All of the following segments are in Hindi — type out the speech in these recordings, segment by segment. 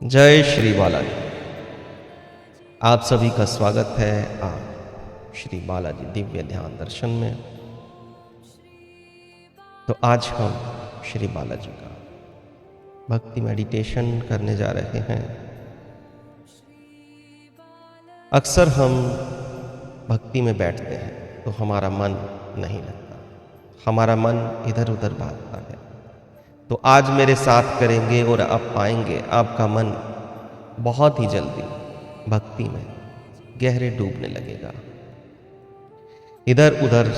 जय श्री बालाजी। आप सभी का स्वागत है आप श्री बालाजी दिव्य ध्यान दर्शन में। तो आज हम श्री बालाजी का भक्ति मेडिटेशन करने जा रहे हैं। अक्सर हम भक्ति में बैठते हैं तो हमारा मन नहीं लगता, हमारा मन इधर उधर भागता है। तो आज मेरे साथ करेंगे और आप पाएंगे आपका मन बहुत ही जल्दी भक्ति में गहरे डूबने लगेगा। इधर उधर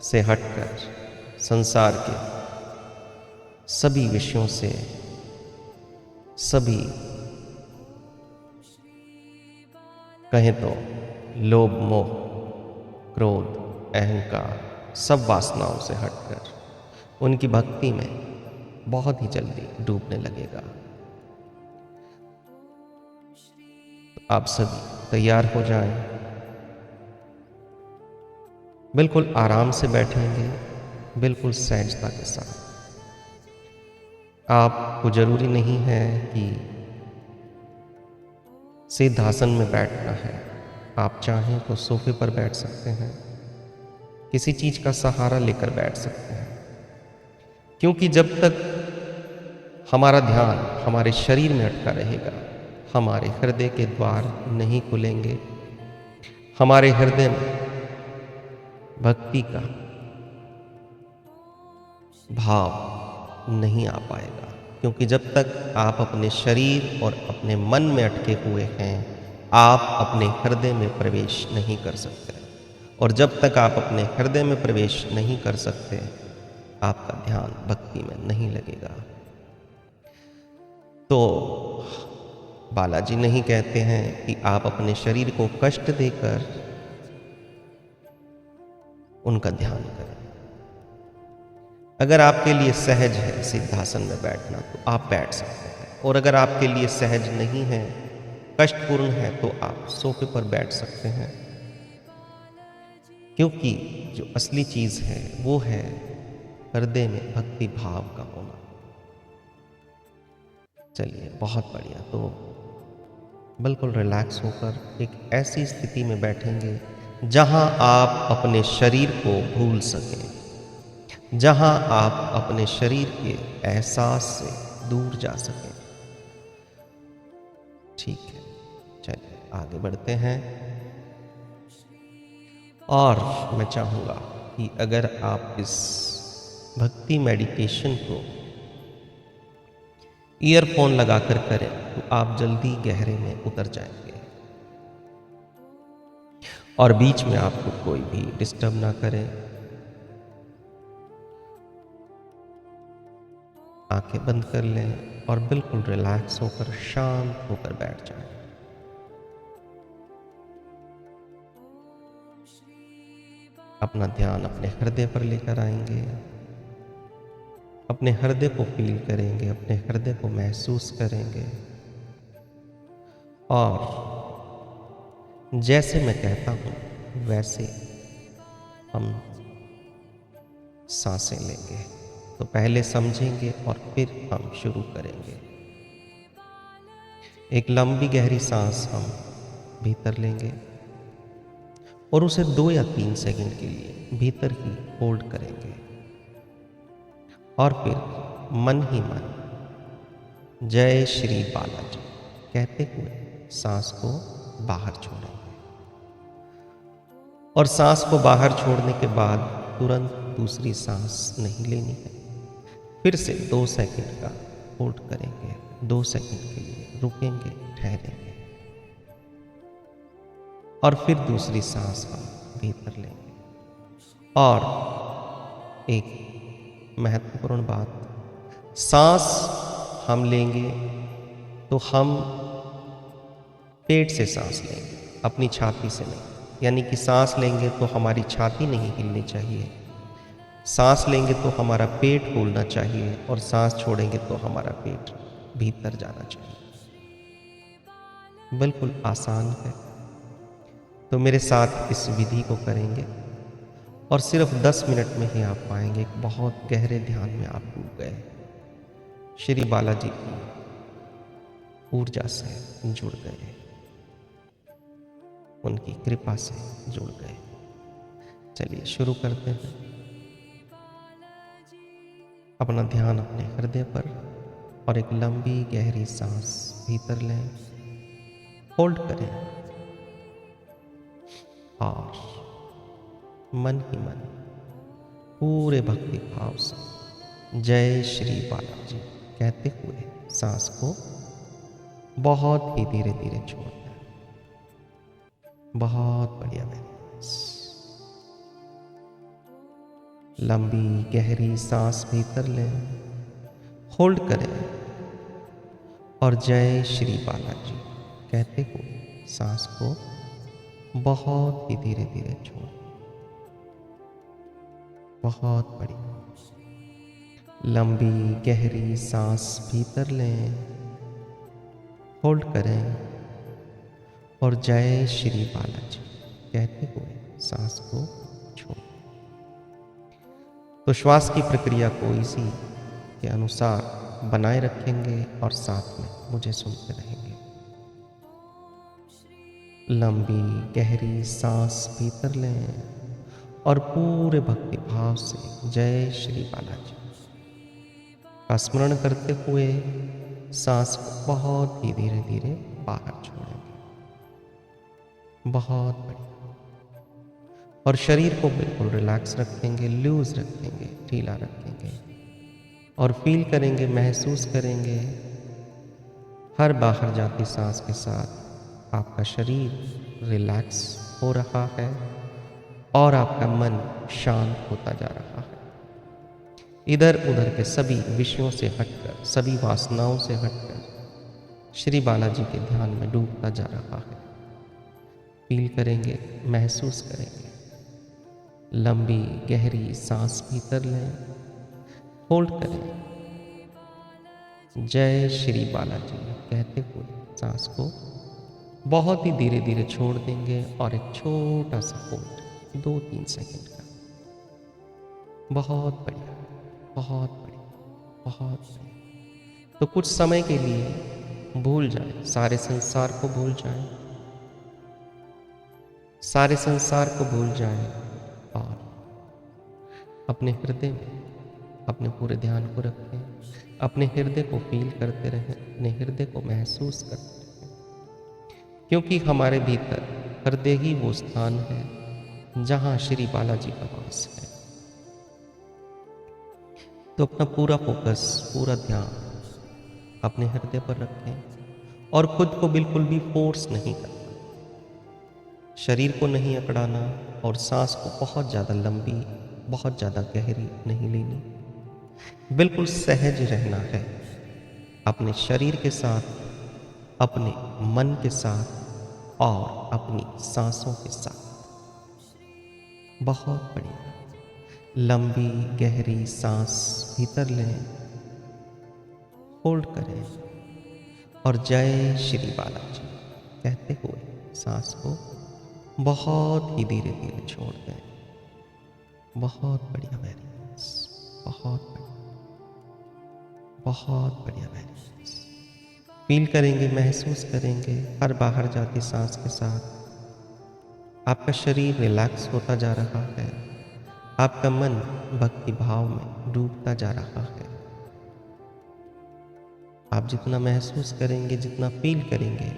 से हटकर संसार के सभी विषयों से, सभी कहें तो लोभ, मोह, क्रोध, अहंकार, सब वासनाओं से हटकर उनकी भक्ति में बहुत ही जल्दी डूबने लगेगा। तो आप सभी तैयार हो जाएं, बिल्कुल आराम से बैठेंगे, बिल्कुल सहजता के साथ। आपको जरूरी नहीं है कि सिद्धासन में बैठना है। आप चाहें तो सोफे पर बैठ सकते हैं, किसी चीज का सहारा लेकर बैठ सकते हैं। क्योंकि जब तक हमारा ध्यान हमारे शरीर में अटका रहेगा, हमारे हृदय के द्वार नहीं खुलेंगे, हमारे हृदय में भक्ति का भाव नहीं आ पाएगा। क्योंकि जब तक आप अपने शरीर और अपने मन में अटके हुए हैं, आप अपने हृदय में प्रवेश नहीं कर सकते। और जब तक आप अपने हृदय में प्रवेश नहीं कर सकते, आपका ध्यान भक्ति में नहीं लगेगा। तो बालाजी नहीं कहते हैं कि आप अपने शरीर को कष्ट देकर उनका ध्यान करें। अगर आपके लिए सहज है सिद्धासन में बैठना तो आप बैठ सकते हैं, और अगर आपके लिए सहज नहीं है, कष्टपूर्ण है, तो आप सोफे पर बैठ सकते हैं। क्योंकि जो असली चीज है वो है हृदय में भक्ति भाव का होना। चलिए, बहुत बढ़िया। तो बिल्कुल रिलैक्स होकर एक ऐसी स्थिति में बैठेंगे जहां आप अपने शरीर को भूल सकें, जहां आप अपने शरीर के एहसास से दूर जा सकें। ठीक है, चलिए आगे बढ़ते हैं। और मैं चाहूंगा कि अगर आप इस भक्ति मेडिटेशन को ईयरफोन लगाकर करें तो आप जल्दी गहरे में उतर जाएंगे, और बीच में आपको कोई भी डिस्टर्ब ना करे। आंखें बंद कर लें और बिल्कुल रिलैक्स होकर शांत होकर बैठ जाएं। अपना ध्यान अपने हृदय पर लेकर आएंगे, अपने हृदय को फील करेंगे, अपने हृदय को महसूस करेंगे। और जैसे मैं कहता हूं वैसे हम सांसें लेंगे। तो पहले समझेंगे और फिर हम शुरू करेंगे। एक लंबी गहरी सांस हम भीतर लेंगे और उसे 2 या 3 सेकंड के लिए भीतर ही होल्ड करेंगे, और फिर मन ही मन जय श्री बालाजी कहते हुए सांस को बाहर छोड़ेंगे। और सांस को बाहर छोड़ने के बाद तुरंत दूसरी सांस नहीं लेनी है। फिर से 2 सेकंड का होल्ड करेंगे, 2 सेकंड के लिए रुकेंगे, ठहरेंगे, और फिर दूसरी सांस हम भीतर लेंगे। और एक महत्वपूर्ण बात, सांस हम लेंगे तो हम पेट से सांस लेंगे, अपनी छाती से नहीं। यानी कि सांस लेंगे तो हमारी छाती नहीं हिलनी चाहिए, सांस लेंगे तो हमारा पेट फूलना चाहिए, और सांस छोड़ेंगे तो हमारा पेट भीतर जाना चाहिए। बिल्कुल आसान है। तो मेरे साथ इस विधि को करेंगे और सिर्फ 10 मिनट में ही आप पाएंगे एक बहुत गहरे ध्यान में आप डूब गए। श्री बालाजी की ऊर्जा से जुड़ गए, उनकी कृपा से जुड़ गए। चलिए शुरू करते हैं। अपना ध्यान अपने हृदय पर और एक लंबी गहरी सांस भीतर लें, होल्ड करें और मन ही मन पूरे भक्ति भाव से जय श्री बालाजी कहते हुए सांस को बहुत ही धीरे धीरे छोड़ दें। बहुत बढ़िया महसूस। लंबी गहरी सांस भीतर लें, होल्ड करें और जय श्री बालाजी कहते हुए सांस को बहुत ही धीरे धीरे छोड़ दें। बहुत बढ़िया। लंबी गहरी सांस भीतर लें, होल्ड करें और जय श्री बालाजी कहते हुए सांस को छोड़ दें। तो श्वास की प्रक्रिया को इसी के अनुसार बनाए रखेंगे और साथ में मुझे सुनते रहेंगे। लंबी गहरी सांस भीतर लें और पूरे भक्ति भाव से जय श्री बालाजी का स्मरण करते हुए सांस को बहुत ही धीरे धीरे बाहर छोड़ेंगे। बहुत बढ़िया। और शरीर को बिल्कुल रिलैक्स रखेंगे, लूज रखेंगे, ढीला रखेंगे और फील करेंगे, महसूस करेंगे हर बाहर जाती सांस के साथ आपका शरीर रिलैक्स हो रहा है और आपका मन शांत होता जा रहा है। इधर उधर के सभी विषयों से हटकर, सभी वासनाओं से हटकर श्री बालाजी के ध्यान में डूबता जा रहा है। फील करेंगे, महसूस करेंगे। लंबी गहरी सांस भीतर लें, होल्ड करें, जय श्री बालाजी कहते हुए सांस को बहुत ही धीरे धीरे छोड़ देंगे और एक छोटा सा होल्ड 2-3 सेकंड का। बहुत बढ़िया, बहुत बढ़िया, बहुत बढ़िया। तो कुछ समय के लिए भूल जाएं, सारे संसार को भूल जाएं, सारे संसार को भूल जाएं और अपने हृदय में अपने पूरे ध्यान को रखें। अपने हृदय को फील करते रहें, अपने हृदय को महसूस करते रहें, क्योंकि हमारे भीतर हृदय ही वो स्थान है जहां श्री बालाजी का वास है। तो अपना पूरा फोकस, पूरा ध्यान अपने हृदय पर रखें और खुद को बिल्कुल भी फोर्स नहीं करना, शरीर को नहीं अकड़ाना और सांस को बहुत ज़्यादा लंबी, बहुत ज़्यादा गहरी नहीं लेनी। बिल्कुल सहज रहना है अपने शरीर के साथ, अपने मन के साथ और अपनी सांसों के साथ। बहुत बढ़िया। लंबी गहरी सांस भीतर लें, होल्ड करें और जय श्री बालाजी कहते हुए सांस को बहुत ही धीरे धीरे छोड़ दें। बहुत बढ़िया, वेरी नाइस। बहुत बढ़िया, बहुत बढ़िया, वेरी नाइस। फील करेंगे, महसूस करेंगे हर बाहर जाती सांस के साथ आपका शरीर रिलैक्स होता जा रहा है, आपका मन भक्ति भाव में डूबता जा रहा है। आप जितना महसूस करेंगे, जितना फील करेंगे,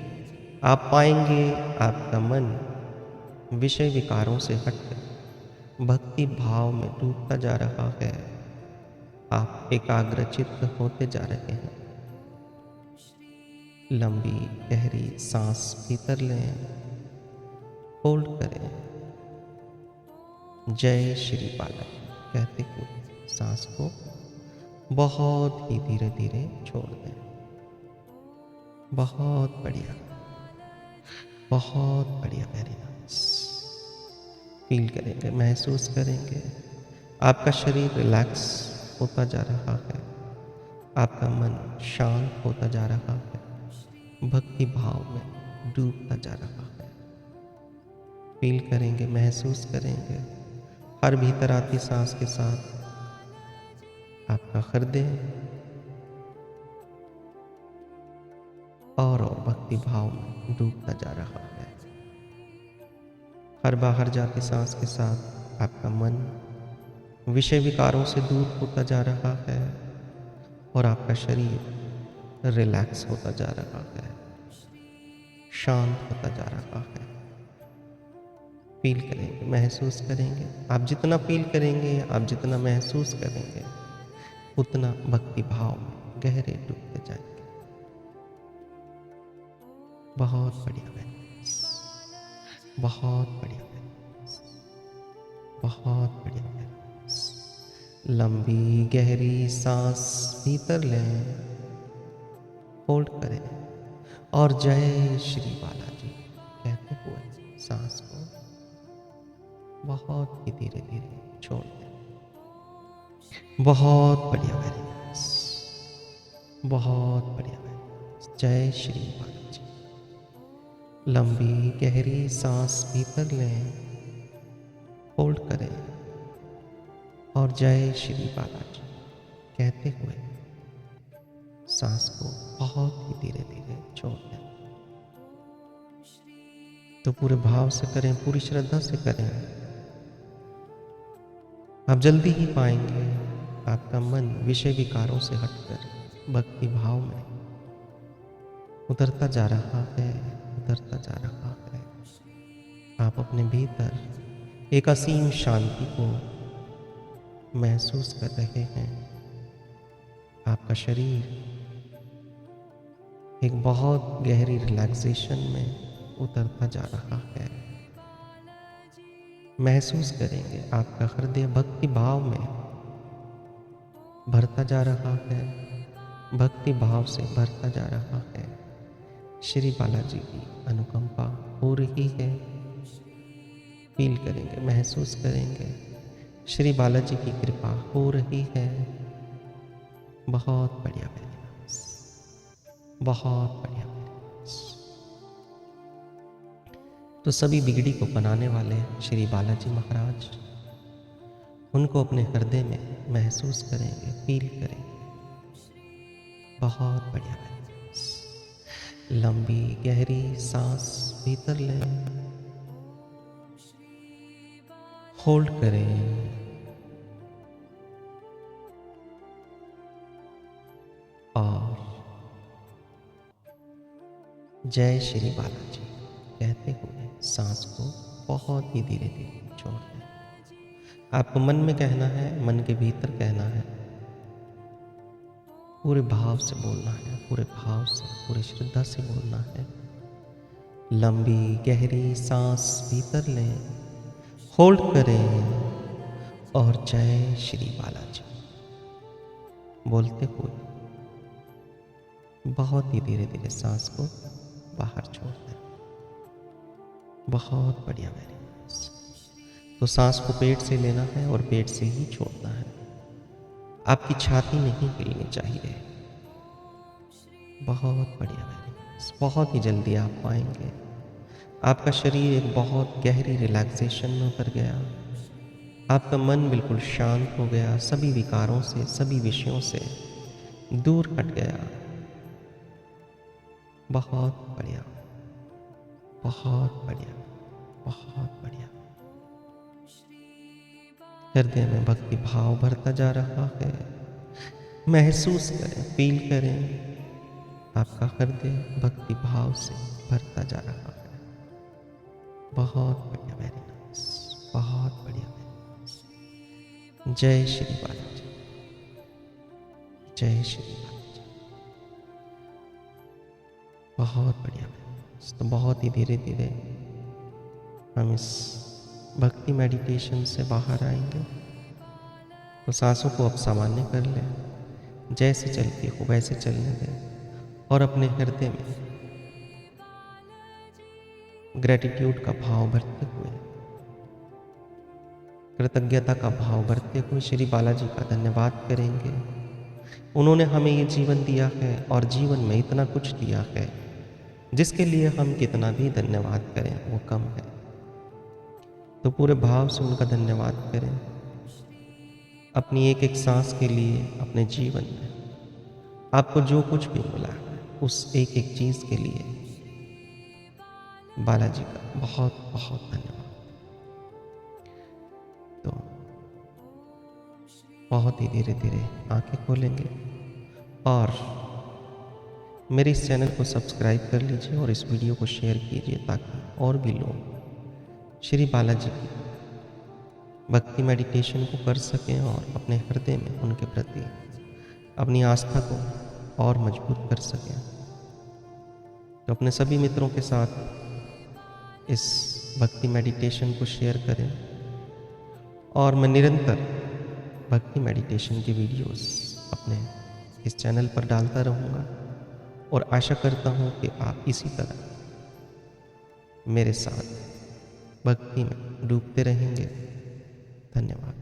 आप पाएंगे आपका मन विषय विकारों से हटकर भक्ति भाव में डूबता जा रहा है। आप एकाग्रचित्त होते जा रहे हैं। लंबी गहरी सांस भीतर लें, होल्ड करें, जय श्री बालाजी कहते हुए सांस को बहुत ही धीरे धीरे छोड़ दें। बहुत बढ़िया, बहुत बढ़िया, वेरी नाइस। फील करेंगे, महसूस करेंगे आपका शरीर रिलैक्स होता जा रहा है, आपका मन शांत होता जा रहा है, भक्ति भाव में डूबता जा रहा है। फील करेंगे, महसूस करेंगे हर भीतर आती सांस के साथ आपका हृदय और भक्ति भाव में डूबता जा रहा है। हर बाहर जाते सांस के साथ आपका मन विषय विकारों से दूर होता जा रहा है और आपका शरीर रिलैक्स होता जा रहा है, शांत होता जा रहा है। फील करेंगे, महसूस करेंगे। आप जितना फील करेंगे, आप जितना महसूस करेंगे, उतना भक्ति भाव में गहरे डूबते जाएंगे। बहुत बढ़िया बैलेंस, बहुत बढ़िया बैलेंस, बहुत बढ़िया बैलेंस। लंबी गहरी सांस भीतर लें, होल्ड करें और जय श्री बालाजी कहते हुए सांस को बहुत ही धीरे धीरे छोड़ दें। बहुत बढ़िया बैलेंस, बहुत बढ़िया बैलेंस। जय श्री बालाजी। लंबी गहरी सांस भीतर लें, होल्ड करें और जय श्री बालाजी कहते हुए सांस को बहुत ही धीरे धीरे छोड़ दें। तो पूरे भाव से करें, पूरी श्रद्धा से करें। आप जल्दी ही पाएंगे आपका मन विषय विकारों से हटकर भक्ति भाव में उतरता जा रहा है, उतरता जा रहा है। आप अपने भीतर एक असीम शांति को महसूस कर रहे हैं। आपका शरीर एक बहुत गहरी रिलैक्सेशन में उतरता जा रहा है। महसूस करेंगे आपका हृदय भक्ति भाव में भरता जा रहा है, भक्ति भाव से भरता जा रहा है। श्री बालाजी की अनुकंपा हो रही है। फील करेंगे, महसूस करेंगे श्री बालाजी की कृपा हो रही है। बहुत बढ़िया बैलेंस, बहुत बढ़िया बैलेंस। तो सभी बिगड़ी को बनाने वाले श्री बालाजी महाराज, उनको अपने हृदय में महसूस करेंगे, फील करेंगे। बहुत बढ़िया बैलेंस। लंबी गहरी सांस भीतर लें, होल्ड करें और जय श्री बालाजी कहते हुए सांस को बहुत ही धीरे धीरे छोड़ दें। आपको मन में कहना है, मन के भीतर कहना है, पूरे भाव से बोलना है, पूरे भाव से, पूरी श्रद्धा से बोलना है। लंबी गहरी सांस भीतर लें, होल्ड करें और जय श्री बालाजी बोलते हुए बहुत ही धीरे धीरे सांस को बाहर छोड़ दें। बहुत बढ़िया बैलेंस। तो सांस को पेट से लेना है और पेट से ही छोड़ना है। आपकी छाती नहीं हिलनी चाहिए। बहुत बढ़िया बैलेंस। बहुत ही जल्दी आप पाएंगे आपका शरीर एक बहुत गहरी रिलैक्सेशन में उतर गया। आपका मन बिल्कुल शांत हो गया, सभी विकारों से, सभी विषयों से दूर हट गया। बहुत बढ़िया, बहुत बढ़िया, बहुत बढ़िया। हृदय में भक्ति भाव भरता जा रहा है। महसूस करें, फील करें, आपका हृदय भक्ति भाव से भरता जा रहा है। बहुत बढ़िया, वेरी नाइस, बहुत बढ़िया, वेरी नाइस। जय श्री बालाजी, जय श्री बालाजी। बहुत बढ़िया। तो बहुत ही धीरे धीरे हम इस भक्ति मेडिटेशन से बाहर आएंगे। तो सांसों को अब सामान्य कर लें, जैसे चलती हो वैसे चलने दें और अपने हृदय में ग्रेटिट्यूड का भाव भरते हुए, कृतज्ञता का भाव भरते हुए श्री बालाजी का धन्यवाद करेंगे। उन्होंने हमें ये जीवन दिया है और जीवन में इतना कुछ दिया है जिसके लिए हम कितना भी धन्यवाद करें वो कम है। तो पूरे भाव से उनका धन्यवाद करें। अपनी एक एक सांस के लिए, अपने जीवन में आपको जो कुछ भी मिला है उस एक एक चीज़ के लिए बालाजी का बहुत बहुत धन्यवाद। तो बहुत ही धीरे धीरे आंखें खोलेंगे और मेरे इस चैनल को सब्सक्राइब कर लीजिए और इस वीडियो को शेयर कीजिए ताकि और भी लोग श्री बालाजी की भक्ति मेडिटेशन को कर सकें और अपने हृदय में उनके प्रति अपनी आस्था को और मजबूत कर सकें। तो अपने सभी मित्रों के साथ इस भक्ति मेडिटेशन को शेयर करें और मैं निरंतर भक्ति मेडिटेशन की वीडियोस अपने इस चैनल पर डालता रहूँगा और आशा करता हूँ कि आप इसी तरह मेरे साथ भक्ति में डूबते रहेंगे। धन्यवाद।